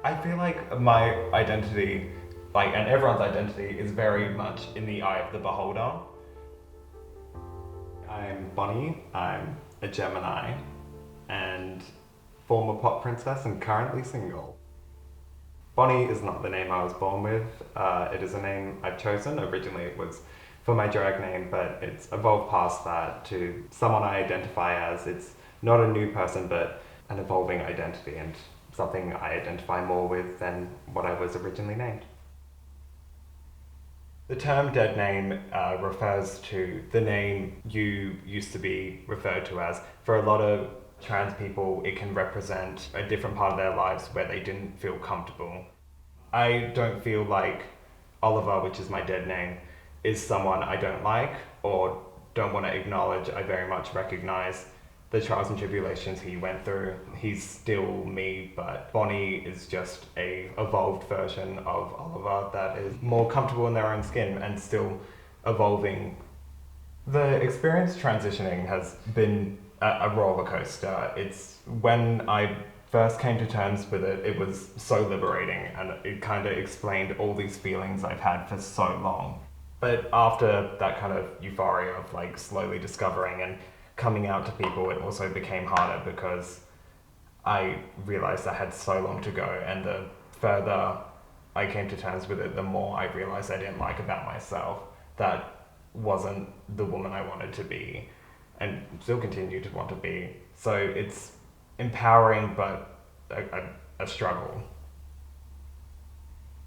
I feel like my identity, and everyone's identity, is very much in the eye of the beholder. I'm Bonnie, I'm a Gemini, and former pop princess and currently single. Bonnie is not the name I was born with, it is a name I've chosen. Originally it was for my drag name, but it's evolved past that to someone I identify as. It's not a new person, but an evolving identity and something I identify more with than what I was originally named. The term dead name refers to the name you used to be referred to as. For a lot of trans people, it can represent a different part of their lives where they didn't feel comfortable. I don't feel like Oliver, which is my dead name, is someone I don't like or don't want to acknowledge. I very much recognize the trials and tribulations he went through. He's still me, but Bonnie is just a evolved version of Oliver that is more comfortable in their own skin and still evolving. The experience transitioning has been a roller coaster. It's when I first came to terms with it, it was so liberating and it kind of explained all these feelings I've had for so long. But after that kind of euphoria of slowly discovering and coming out to people, it also became harder because I realized I had so long to go, and the further I came to terms with it, the more I realized I didn't like about myself. That wasn't the woman I wanted to be and still continue to want to be. So it's empowering, but a struggle.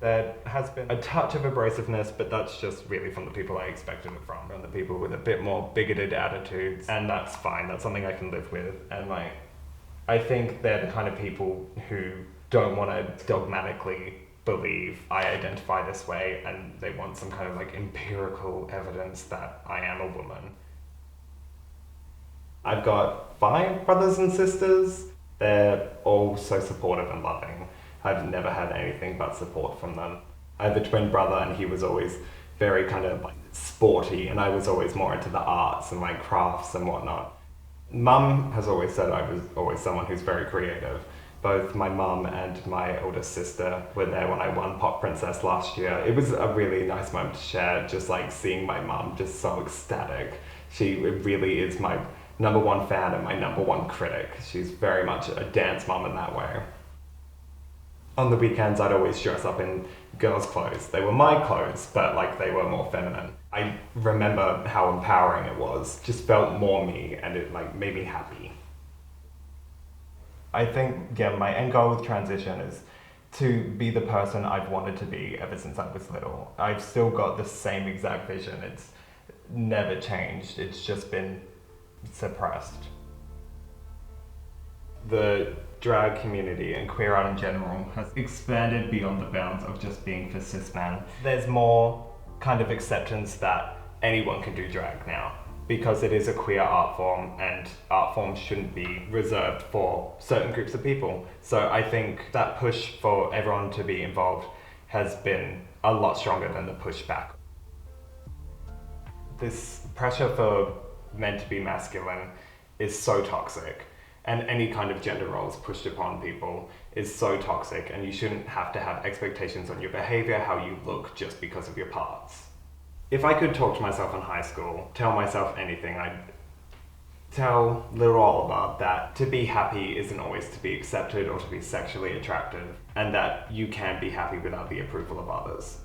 There has been a touch of abrasiveness, but that's just really from the people I expected it from, and the people with a bit more bigoted attitudes, and that's fine. That's something I can live with. And I think they're the kind of people who don't want to dogmatically believe I identify this way, and they want some kind of empirical evidence that I am a woman. I've got 5 brothers and sisters. They're all so supportive and loving. I've never had anything but support from them. I have a twin brother and he was always very kind of sporty, and I was always more into the arts and crafts and whatnot. Mum has always said I was always someone who's very creative. Both my mum and my older sister were there when I won Pop Princess last year. It was a really nice moment to share, just seeing my mum just so ecstatic. She really is my #1 fan and my #1 critic. She's very much a dance mum in that way. On the weekends, I'd always dress up in girls' clothes. They were my clothes, but they were more feminine. I remember how empowering it was. Just felt more me, and it made me happy. I think, my end goal with transition is to be the person I've wanted to be ever since I was little. I've still got the same exact vision. It's never changed. It's just been suppressed. The drag community and queer art in general has expanded beyond the bounds of just being for cis men. There's more kind of acceptance that anyone can do drag now, because it is a queer art form and art forms shouldn't be reserved for certain groups of people. So I think that push for everyone to be involved has been a lot stronger than the pushback. This pressure for men to be masculine is so toxic, and any kind of gender roles pushed upon people is so toxic, and you shouldn't have to have expectations on your behavior, how you look, just because of your parts. If I could talk to myself in high school, tell myself anything, I'd tell little Oliver that to be happy isn't always to be accepted or to be sexually attractive, and that you can be happy without the approval of others.